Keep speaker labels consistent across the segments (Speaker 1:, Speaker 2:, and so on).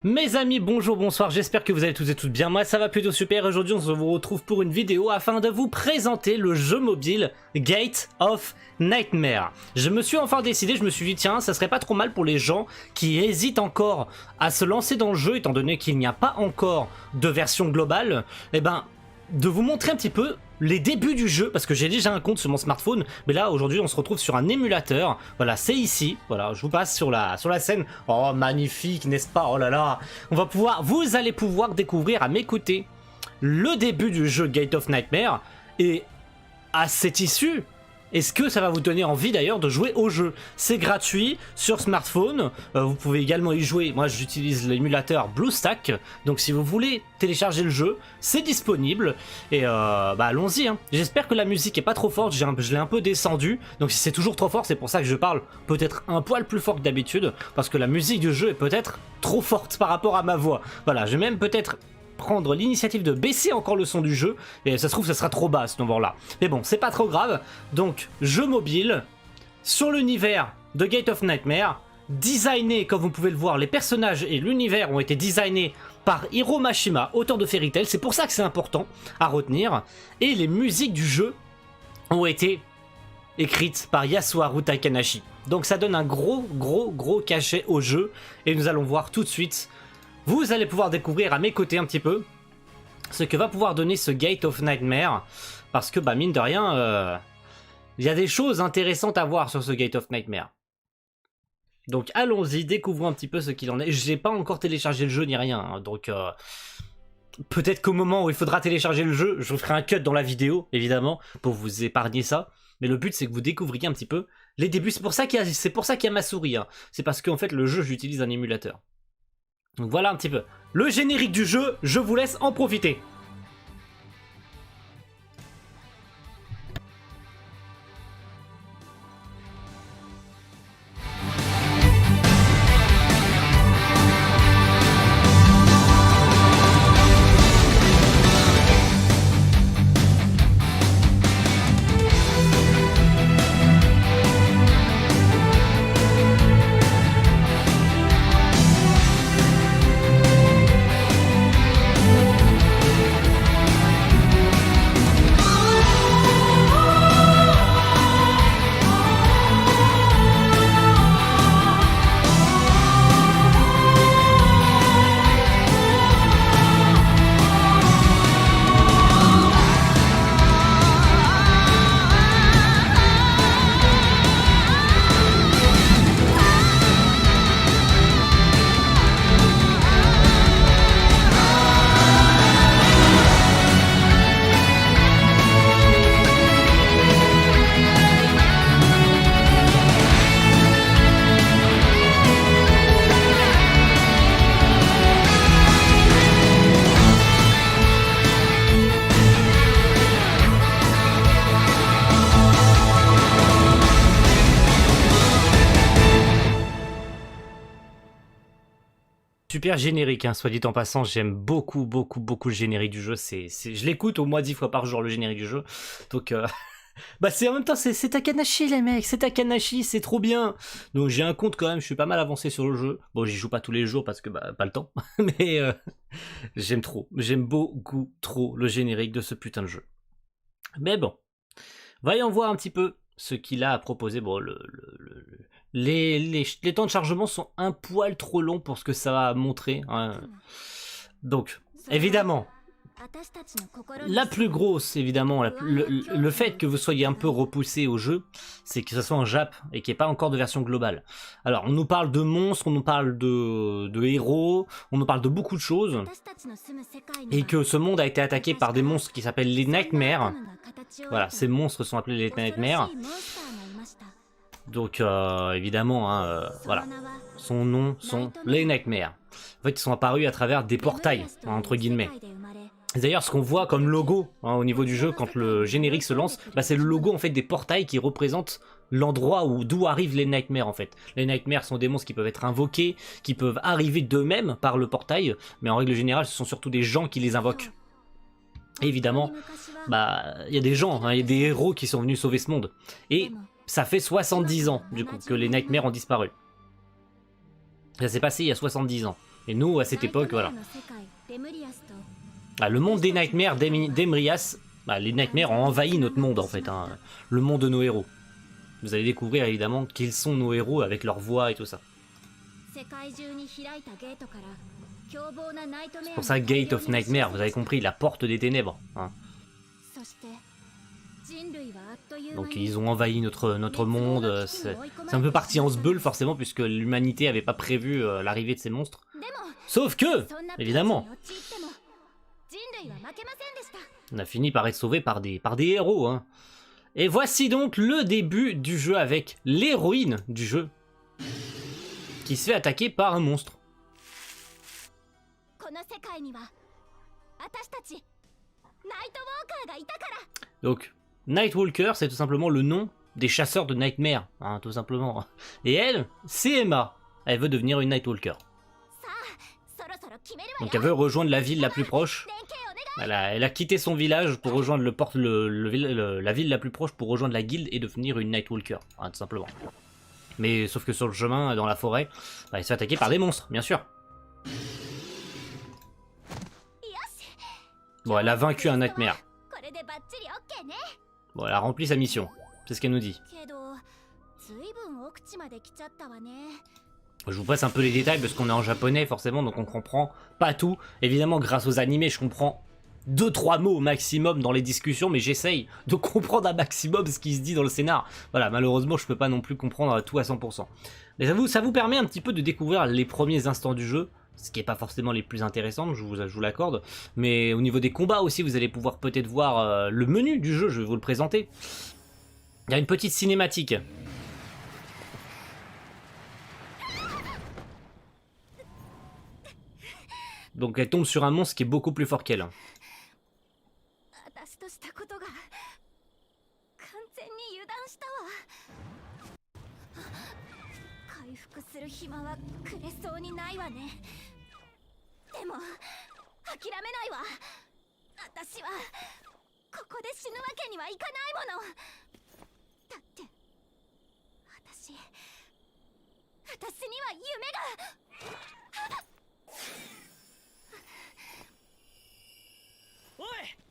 Speaker 1: Mes amis, bonjour, bonsoir, j'espère que vous allez tous et toutes bien, moi ça va plutôt super. Aujourd'hui on se retrouve pour une vidéo afin de vous présenter le jeu mobile Gate of Nightmare. Je me suis enfin décidé, je me suis dit tiens, ça serait pas trop mal pour les gens qui hésitent encore à se lancer dans le jeu étant donné qu'il n'y a pas encore de version globale, et ben de vous montrer un petit peu les débuts du jeu, parce que j'ai déjà un compte sur mon smartphone, mais là aujourd'hui on se retrouve sur un émulateur. Voilà, c'est ici, voilà, je vous passe sur la scène. Oh magnifique, n'est-ce pas? Oh là là, vous allez pouvoir découvrir à mes côtés le début du jeu Gate of Nightmare, et à cette issue, est-ce que ça va vous donner envie d'ailleurs de jouer au jeu? C'est gratuit sur smartphone, vous pouvez également y jouer. Moi j'utilise l'émulateur BlueStack, donc si vous voulez télécharger le jeu, c'est disponible. Et bah allons-y, hein. J'espère que la musique est pas trop forte, je l'ai un peu descendu, donc si c'est toujours trop fort, c'est pour ça que je parle peut-être un poil plus fort que d'habitude, parce que la musique du jeu est peut-être trop forte par rapport à ma voix. Voilà, je vais même peut-être prendre l'initiative de baisser encore le son du jeu, et ça se trouve ça sera trop bas à ce moment là, mais bon c'est pas trop grave. Donc jeu mobile sur l'univers de Gate of Nightmare, designé comme vous pouvez le voir, les personnages et l'univers ont été designés par Hiro Mashima, auteur de Fairy Tail, c'est pour ça que c'est important à retenir, et les musiques du jeu ont été écrites par Yasuharu Takanashi, donc ça donne un gros cachet au jeu, et nous allons voir tout de suite. Vous allez pouvoir découvrir à mes côtés un petit peu ce que va pouvoir donner ce Gate of Nightmare, parce que bah mine de rien, il y a des choses intéressantes à voir sur ce Gate of Nightmare. Donc allons-y, découvrons un petit peu ce qu'il en est. J'ai pas encore téléchargé le jeu ni rien, hein, donc peut-être qu'au moment où il faudra télécharger le jeu, je vous ferai un cut dans la vidéo, évidemment, pour vous épargner ça. Mais le but c'est que vous découvriez un petit peu les débuts. C'est pour ça qu'il y a ma souris, hein. C'est parce qu'en fait le jeu, j'utilise un émulateur. Donc voilà un petit peu le générique du jeu, je vous laisse en profiter. Super générique, hein, soit dit en passant, j'aime beaucoup le générique du jeu, je l'écoute au moins 10 fois par jour le générique du jeu, donc bah c'est en même temps, c'est Takanashi les mecs, c'est Takanashi, c'est trop bien. Donc j'ai un compte quand même, je suis pas mal avancé sur le jeu, bon j'y joue pas tous les jours parce que bah pas le temps, mais j'aime beaucoup trop le générique de ce putain de jeu. Mais bon, voyons voir un petit peu ce qu'il a à proposer. Bon, les temps de chargement sont un poil trop longs pour ce que ça va montrer, hein. Donc, évidemment, la plus grosse, évidemment, le fait que vous soyez un peu repoussé au jeu, c'est que ce soit en Jap et qu'il n'y ait pas encore de version globale. Alors, on nous parle de monstres, on nous parle de héros, on nous parle de beaucoup de choses, et que ce monde a été attaqué par des monstres qui s'appellent les Nightmares. Voilà, ces monstres sont appelés les Nightmares. Donc, évidemment, hein, voilà, son nom sont les Nightmares. En fait, ils sont apparus à travers des portails, hein, entre guillemets. D'ailleurs, ce qu'on voit comme logo, hein, au niveau du jeu, quand le générique se lance, bah, c'est le logo en fait des portails qui représentent l'endroit d'où arrivent les Nightmares en fait. Les Nightmares sont des monstres qui peuvent être invoqués, qui peuvent arriver d'eux-mêmes par le portail, mais en règle générale, ce sont surtout des gens qui les invoquent. Et évidemment, bah, il y a des gens, hein, y a des héros qui sont venus sauver ce monde. Et ça fait 70 ans, du coup, que les Nightmares ont disparu. Ça s'est passé il y a 70 ans. Et nous, à cette époque, voilà. Ah, le monde des Nightmares d'Emrias, bah, les Nightmares ont envahi notre monde, en fait. Hein, le monde de nos héros. Vous allez découvrir, évidemment, quels sont nos héros avec leur voix et tout ça. C'est pour ça, Gate of Nightmare, vous avez compris, la porte des ténèbres. Hein. Donc ils ont envahi notre monde, c'est un peu parti en sbeul forcément puisque l'humanité n'avait pas prévu l'arrivée de ces monstres. Sauf que, évidemment, on a fini par être sauvé par des héros. Hein. Et voici donc le début du jeu avec l'héroïne du jeu qui se fait attaquer par un monstre. Donc, Nightwalker, c'est tout simplement le nom des chasseurs de Nightmare, hein, tout simplement. Et elle, c'est Emma. Elle veut devenir une Nightwalker. Donc elle veut rejoindre la ville la plus proche. Elle a quitté son village pour rejoindre la ville la plus proche pour rejoindre la guilde et devenir une Nightwalker, hein, tout simplement. Mais sauf que sur le chemin, dans la forêt, bah, elle se fait attaquer par des monstres, bien sûr. Bon, elle a vaincu un Nightmare. Bon, elle a rempli sa mission. C'est ce qu'elle nous dit. Je vous passe un peu les détails parce qu'on est en japonais forcément, donc on comprend pas tout. Évidemment, grâce aux animés, je comprends 2-3 mots au maximum dans les discussions, mais j'essaye de comprendre un maximum ce qui se dit dans le scénar. Voilà, malheureusement, je peux pas non plus comprendre tout à 100%. Mais ça vous permet un petit peu de découvrir les premiers instants du jeu, ce qui n'est pas forcément les plus intéressants, je vous l'accorde. Mais au niveau des combats aussi, vous allez pouvoir peut-être voir le menu du jeu, je vais vous le présenter. Il y a une petite cinématique. Donc elle tombe sur un monstre qui est beaucoup plus fort qu'elle.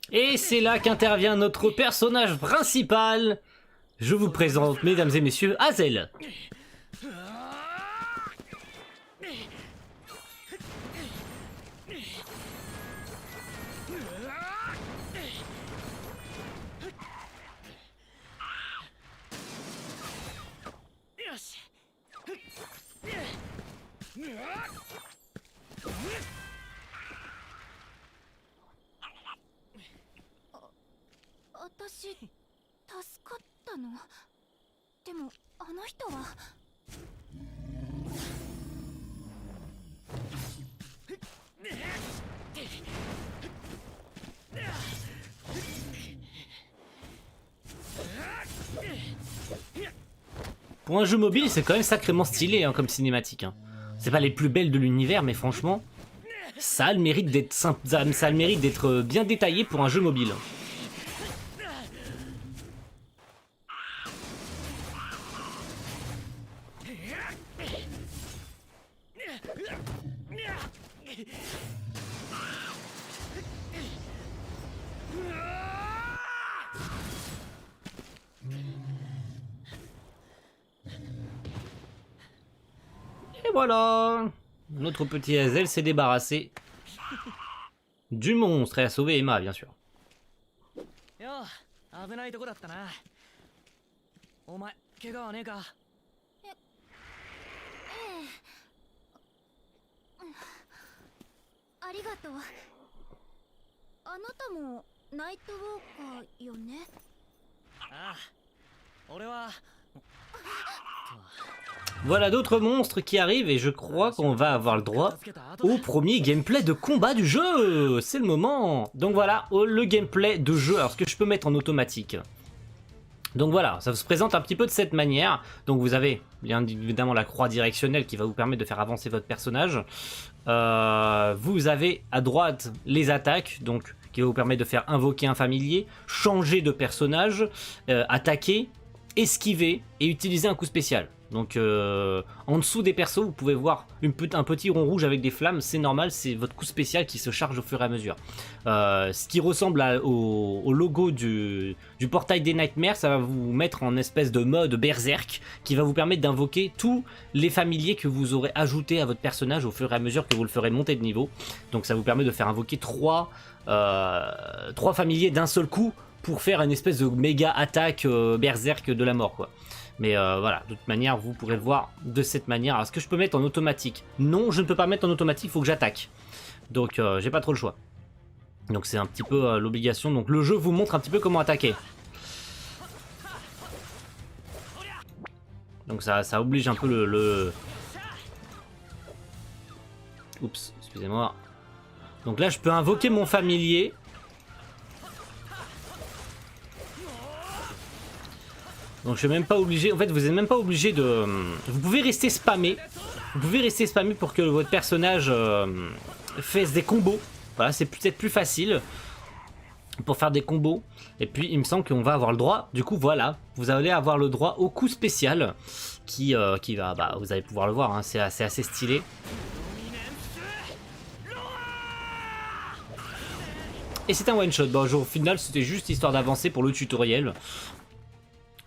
Speaker 1: Et c'est là qu'intervient notre personnage principal. Je vous présente, mesdames et messieurs, Hazel. Pour un jeu mobile, c'est quand même sacrément stylé hein, comme cinématique. Hein. C'est pas les plus belles de l'univers, mais franchement, ça a le mérite d'être bien détaillé pour un jeu mobile. Et voilà, notre petit Hazel s'est débarrassé du monstre et a sauvé Emma, bien sûr. Voilà d'autres monstres qui arrivent et je crois qu'on va avoir le droit au premier gameplay de combat du jeu. C'est le moment. Donc voilà, le gameplay de jeu. Alors ce que je peux mettre en automatique. Donc voilà, ça se présente un petit peu de cette manière. Donc vous avez bien évidemment la croix directionnelle qui va vous permettre de faire avancer votre personnage. Vous avez à droite les attaques, donc qui va vous permettre de faire invoquer un familier, changer de personnage, attaquer. esquiver et utiliser un coup spécial. Donc en dessous des persos, vous pouvez voir un petit rond rouge avec des flammes, c'est normal, c'est votre coup spécial qui se charge au fur et à mesure. Ce qui ressemble au logo du portail des Nightmares, ça va vous mettre en espèce de mode berserk qui va vous permettre d'invoquer tous les familiers que vous aurez ajoutés à votre personnage au fur et à mesure que vous le ferez monter de niveau. Donc ça vous permet de faire invoquer 3 familiers d'un seul coup pour faire une espèce de méga attaque berserk de la mort quoi. Mais voilà, de toute manière, vous pourrez le voir de cette manière. Alors, est-ce que je peux mettre en automatique? Non, je ne peux pas mettre en automatique, il faut que j'attaque. Donc, j'ai pas trop le choix. Donc, c'est un petit peu l'obligation. Donc, le jeu vous montre un petit peu comment attaquer. Donc, ça oblige un peu le... Oups, excusez-moi. Donc là, je peux invoquer mon familier. Donc je suis même pas obligé, en fait vous n'êtes même pas obligé de... Vous pouvez rester spammé. Vous pouvez rester spammé pour que votre personnage fasse des combos. Voilà, c'est peut-être plus facile pour faire des combos. Et puis il me semble qu'on va avoir le droit, du coup voilà, vous allez avoir le droit au coup spécial qui va, bah vous allez pouvoir le voir, hein, c'est assez stylé. Et c'est un one shot, bon au final c'était juste histoire d'avancer pour le tutoriel.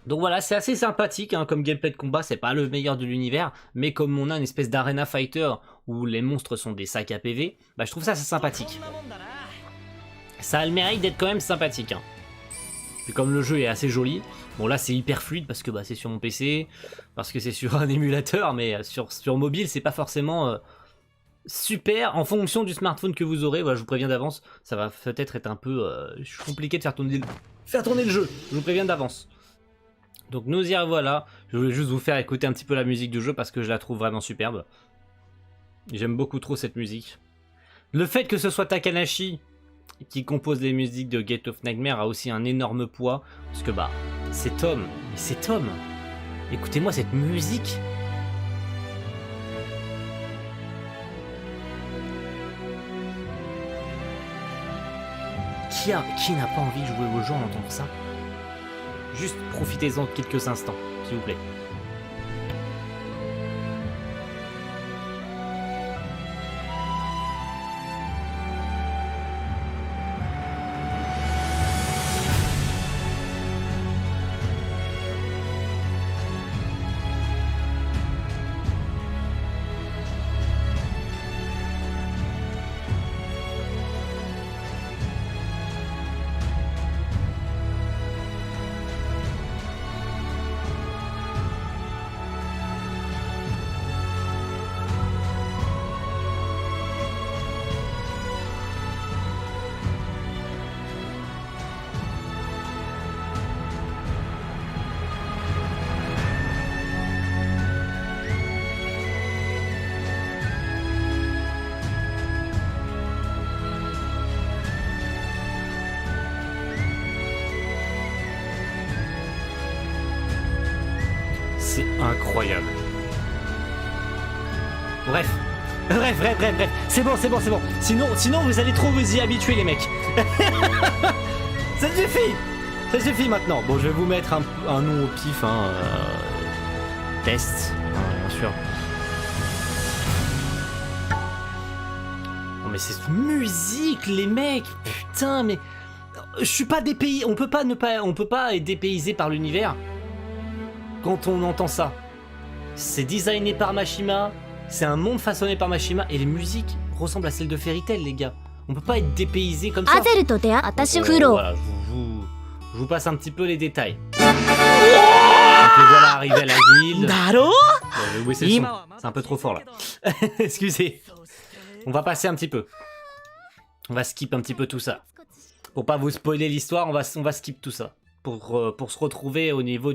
Speaker 1: Donc voilà, c'est assez sympathique hein, comme gameplay de combat, c'est pas le meilleur de l'univers, mais comme on a une espèce d'arena fighter où les monstres sont des sacs à PV, bah je trouve ça assez sympathique. Ça a le mérite d'être quand même sympathique. Hein. Puis comme le jeu est assez joli, bon là c'est hyper fluide parce que bah, c'est sur mon PC, parce que c'est sur un émulateur, mais sur mobile c'est pas forcément super en fonction du smartphone que vous aurez. Voilà, je vous préviens d'avance, ça va peut-être être un peu compliqué de faire tourner le jeu, je vous préviens d'avance. Donc nous y revoilà, je voulais juste vous faire écouter un petit peu la musique du jeu parce que je la trouve vraiment superbe. J'aime beaucoup trop cette musique. Le fait que ce soit Takanashi qui compose les musiques de Gate of Nightmare a aussi un énorme poids. Parce que bah, c'est Tom, mais c'est Tom. Écoutez-moi cette musique. Qui n'a pas envie de jouer au jeu en entendant ça? Juste profitez-en de quelques instants, s'il vous plaît. C'est incroyable. Bref, c'est bon. Sinon vous allez trop vous y habituer les mecs. Ça suffit maintenant. Bon, je vais vous mettre un nom au pif, hein, test, bien sûr. Non mais c'est cette musique les mecs, putain mais... Je suis pas dépaysé, on peut pas être dépaysé par l'univers. Quand on entend ça, c'est designé par Mashima, c'est un monde façonné par Mashima et les musiques ressemblent à celles de Fairy Tail les gars. On peut pas être dépaysé comme ça. Voilà, je vous passe un petit peu les détails. Donc les voilà arrivés à la guilde. Oui, c'est un peu trop fort là. Excusez. On va passer un petit peu. On va skip un petit peu tout ça. Pour pas vous spoiler l'histoire, on va skip tout ça. Pour se retrouver au niveau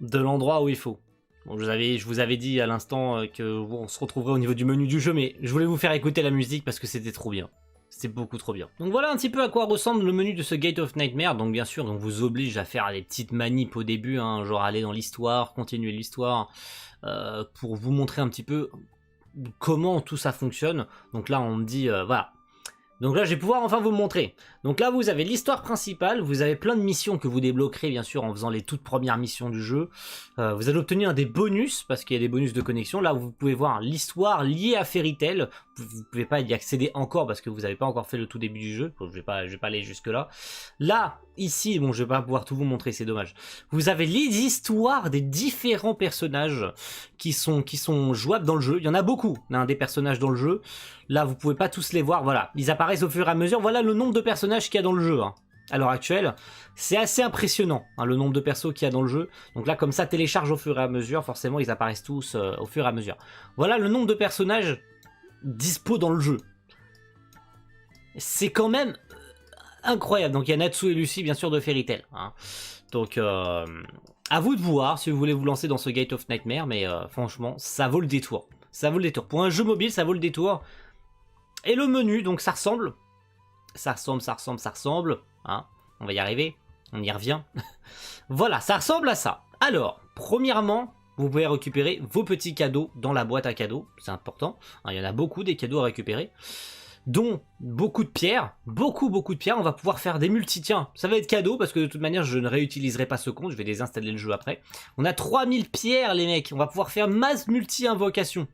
Speaker 1: de l'endroit où il faut. Bon, je vous avais dit à l'instant qu'on se retrouverait au niveau du menu du jeu, mais je voulais vous faire écouter la musique parce que c'était trop bien. C'était beaucoup trop bien. Donc voilà un petit peu à quoi ressemble le menu de ce Gate of Nightmare. Donc bien sûr, on vous oblige à faire les petites manips au début, hein, genre aller dans l'histoire, continuer l'histoire, pour vous montrer un petit peu comment tout ça fonctionne. Donc là, on me dit, voilà. Donc là, je vais pouvoir enfin vous le montrer. Donc là, vous avez l'histoire principale, vous avez plein de missions que vous débloquerez bien sûr en faisant les toutes premières missions du jeu. Vous allez obtenir des bonus, parce qu'il y a des bonus de connexion. Là, vous pouvez voir l'histoire liée à Fairy Tail. Vous ne pouvez pas y accéder encore parce que vous n'avez pas encore fait le tout début du jeu. Je vais pas aller jusque là. Là, ici, bon, je vais pas pouvoir tout vous montrer, c'est dommage. Vous avez les histoires des différents personnages qui sont jouables dans le jeu. Il y en a beaucoup, hein, des personnages dans le jeu. Là, vous pouvez pas tous les voir. Voilà, ils apparaissent au fur et à mesure. Voilà le nombre de personnages qu'il y a dans le jeu. Hein. À l'heure actuelle, c'est assez impressionnant, hein, le nombre de persos qu'il y a dans le jeu. Donc là, comme ça, télécharge au fur et à mesure. Forcément, ils apparaissent tous au fur et à mesure. Voilà le nombre de personnages dispo dans le jeu. C'est quand même incroyable. Donc il y a Natsu et Lucy, bien sûr, de Fairy Tail. Hein. Donc à vous de voir si vous voulez vous lancer dans ce Gate of Nightmare. Mais franchement, ça vaut le détour. Ça vaut le détour. Pour un jeu mobile, ça vaut le détour. Et le menu, donc ça ressemble. Ça ressemble. Hein. On va y arriver. On y revient. Voilà, ça ressemble à ça. Alors, premièrement, vous pouvez récupérer vos petits cadeaux dans la boîte à cadeaux. C'est important. Hein, il y en a beaucoup des cadeaux à récupérer. Dont beaucoup de pierres. Beaucoup de pierres. On va pouvoir faire des multi. Tiens, ça va être cadeau parce que de toute manière, je ne réutiliserai pas ce compte. Je vais désinstaller le jeu après. On a 3000 pierres, les mecs. On va pouvoir faire masse multi-invocation.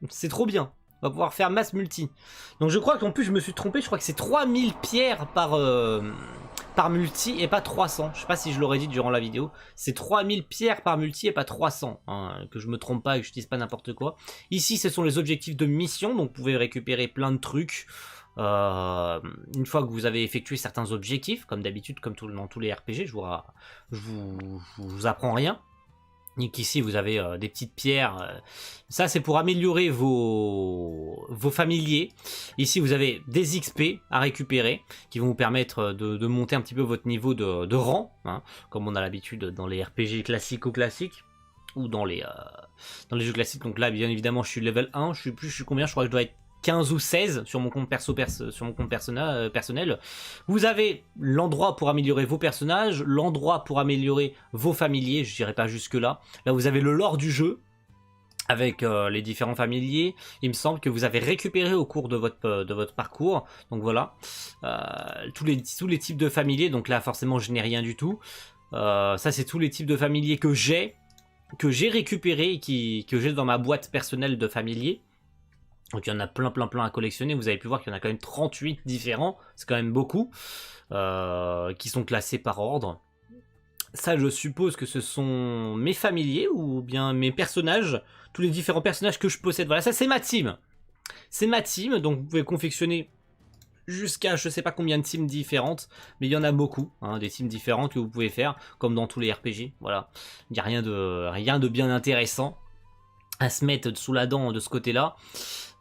Speaker 1: C'est trop bien. On va pouvoir faire masse multi. Donc je crois qu'en plus je me suis trompé, je crois que c'est 3000 pierres par multi et pas 300. Je sais pas si je l'aurais dit durant la vidéo. C'est 3000 pierres par multi et pas 300. Hein, que je me trompe pas et que je dise pas n'importe quoi. Ici ce sont les objectifs de mission, donc vous pouvez récupérer plein de trucs. Une fois que vous avez effectué certains objectifs, comme d'habitude, comme dans tous les RPG, je vous apprends rien. Donc ici vous avez des petites pierres, ça c'est pour améliorer vos familiers. Ici vous avez des XP à récupérer qui vont vous permettre de monter un petit peu votre niveau de rang, hein, comme on a l'habitude dans les RPG classiques ou dans les jeux classiques. Donc là bien évidemment je suis level 1, je suis combien, je crois que je dois être 15 ou 16 sur mon compte personnel. Vous avez l'endroit pour améliorer vos personnages, l'endroit pour améliorer vos familiers, je dirais pas jusque là. Là vous avez le lore du jeu avec les différents familiers. Il me semble que vous avez récupéré au cours de votre parcours. Donc voilà, tous les types de familiers. Donc là forcément je n'ai rien du tout. Ça c'est tous les types de familiers que j'ai récupéré et que j'ai dans ma boîte personnelle de familiers. Donc il y en a plein à collectionner. Vous avez pu voir qu'il y en a quand même 38 différents. C'est quand même beaucoup. Qui sont classés par ordre. Ça je suppose que ce sont mes familiers ou bien mes personnages. Tous les différents personnages que je possède. Voilà, ça c'est ma team. C'est ma team. Donc vous pouvez confectionner jusqu'à je sais pas combien de teams différentes. Mais il y en a beaucoup. Hein, des teams différentes que vous pouvez faire. Comme dans tous les RPG. Voilà. Il n'y a rien de bien intéressant à se mettre sous la dent de ce côté-là.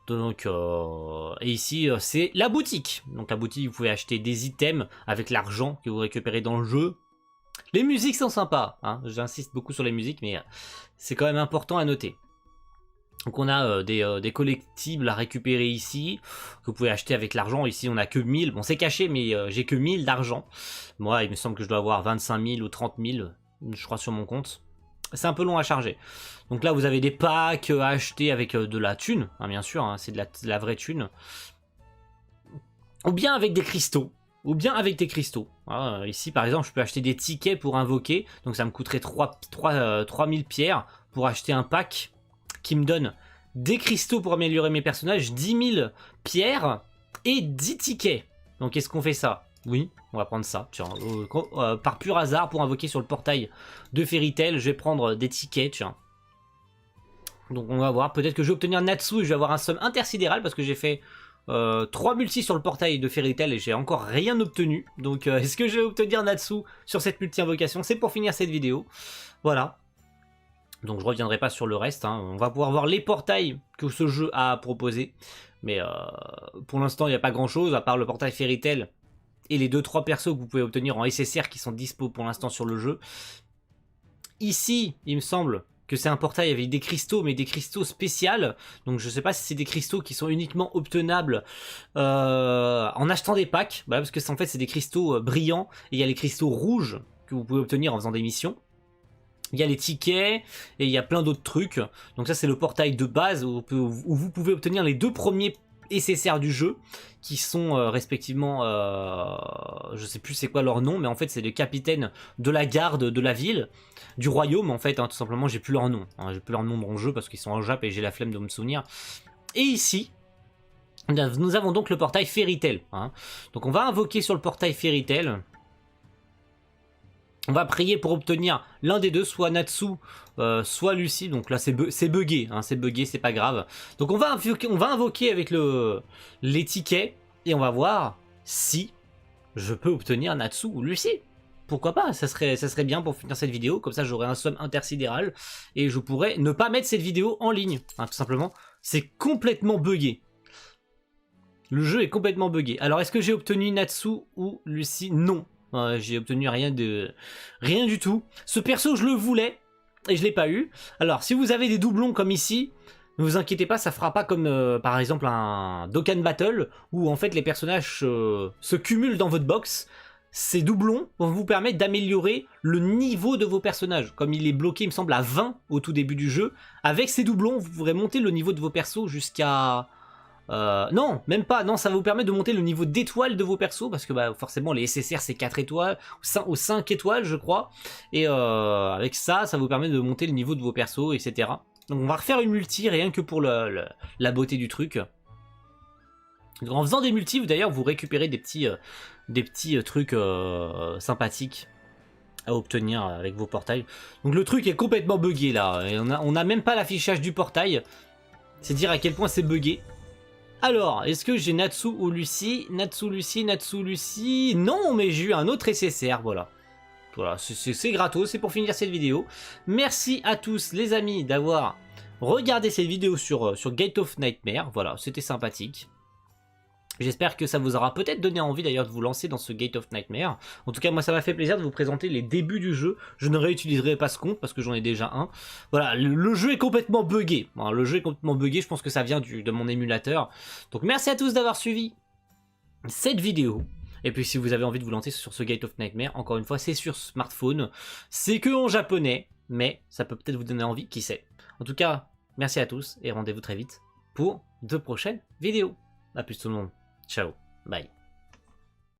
Speaker 1: Donc, et ici c'est la boutique. Donc la boutique, vous pouvez acheter des items avec l'argent que vous récupérez dans le jeu. Les musiques sont sympas, hein. J'insiste beaucoup sur les musiques, mais c'est quand même important à noter. Donc on a des collectibles à récupérer ici, que vous pouvez acheter avec l'argent. Ici on a que 1000, bon c'est caché mais j'ai que 1000 d'argent. Moi il me semble que je dois avoir 25 000 ou 30 000, je crois sur mon compte. C'est un peu long à charger. Donc là vous avez des packs à acheter avec de la thune, hein, bien sûr, hein, c'est de la vraie thune. Ou bien avec des cristaux. Ah, ici par exemple je peux acheter des tickets pour invoquer. Donc ça me coûterait 3000 pierres pour acheter un pack qui me donne des cristaux pour améliorer mes personnages, 10 000 pierres et 10 tickets. Donc est-ce qu'on fait ça? Oui, on va prendre ça. Tiens, par pur hasard, pour invoquer sur le portail de Fairy Tail, je vais prendre des tickets. Tiens. Donc on va voir. Peut-être que je vais obtenir Natsu et je vais avoir un somme intersidéral parce que j'ai fait 3 multis sur le portail de Fairy Tail et j'ai encore rien obtenu. Donc est-ce que je vais obtenir Natsu sur cette multi-invocation? C'est pour finir cette vidéo. Voilà. Donc je reviendrai pas sur le reste. Hein. On va pouvoir voir les portails que ce jeu a à proposer. Mais pour l'instant, il n'y a pas grand-chose à part le portail Fairy Tail et les 2-3 persos que vous pouvez obtenir en SSR qui sont dispo pour l'instant sur le jeu. Ici, il me semble que c'est un portail avec des cristaux, mais des cristaux spéciaux. Donc je sais pas si c'est des cristaux qui sont uniquement obtenables en achetant des packs. Voilà, parce que en fait c'est des cristaux brillants. Et il y a les cristaux rouges que vous pouvez obtenir en faisant des missions. Il y a les tickets et il y a plein d'autres trucs. Donc ça c'est le portail de base où vous pouvez obtenir les 2 premiers SSR du jeu, qui sont respectivement, je sais plus c'est quoi leur nom, mais en fait c'est les capitaines de la garde de la ville, du royaume en fait, hein, tout simplement. J'ai plus leur nom, hein, j'ai plus leur nom dans le jeu parce qu'ils sont en Jap et j'ai la flemme de me souvenir. Et ici, nous avons donc le portail Fairy Tail, hein. Donc on va invoquer sur le portail Fairy Tail. On va prier pour obtenir l'un des deux, soit Natsu, soit Lucie. Donc là, c'est bugué, hein, c'est pas grave. Donc on va invoquer avec les tickets et on va voir si je peux obtenir Natsu ou Lucie. Pourquoi pas, ça serait bien pour finir cette vidéo. Comme ça, j'aurai un somme intersidéral et je pourrais ne pas mettre cette vidéo en ligne, hein, tout simplement. C'est complètement bugué. Le jeu est complètement bugué. Alors, est-ce que j'ai obtenu Natsu ou Lucie? Non. J'ai obtenu rien du tout. Ce perso, je le voulais et je l'ai pas eu. Alors, si vous avez des doublons comme ici, ne vous inquiétez pas, ça fera pas comme par exemple un Dokkan Battle où en fait les personnages se cumulent dans votre box. Ces doublons vont vous permettre d'améliorer le niveau de vos personnages. Comme il est bloqué, il me semble, à 20 au tout début du jeu, avec ces doublons, vous pourrez monter le niveau de vos persos jusqu'à... non, même pas, non, ça va vous permettre de monter le niveau d'étoiles de vos persos, parce que bah, forcément les SSR c'est 4 étoiles, ou 5 étoiles je crois, et avec ça, ça vous permet de monter le niveau de vos persos, etc. Donc on va refaire une multi, rien que pour la beauté du truc. Donc, en faisant des multis, d'ailleurs, vous récupérez des petits trucs sympathiques à obtenir avec vos portails. Donc le truc est complètement buggé là, et on a même pas l'affichage du portail, c'est dire à quel point c'est buggé. Alors, est-ce que j'ai Natsu ou Lucie? Natsu, Lucie, Natsu, Lucie... Non, mais j'ai eu un autre SSR, voilà. Voilà, c'est gratos, c'est pour finir cette vidéo. Merci à tous les amis d'avoir regardé cette vidéo sur Gate of Nightmare. Voilà, c'était sympathique. J'espère que ça vous aura peut-être donné envie d'ailleurs de vous lancer dans ce Gate of Nightmare. En tout cas, moi ça m'a fait plaisir de vous présenter les débuts du jeu. Je ne réutiliserai pas ce compte parce que j'en ai déjà un. Voilà, le jeu est complètement buggé. Hein, le jeu est complètement buggé, je pense que ça vient de mon émulateur. Donc merci à tous d'avoir suivi cette vidéo. Et puis si vous avez envie de vous lancer sur ce Gate of Nightmare, encore une fois, c'est sur smartphone. C'est que en japonais, mais ça peut peut-être vous donner envie, qui sait. En tout cas, merci à tous et rendez-vous très vite pour de prochaines vidéos. A plus tout le monde. Ciao, bye.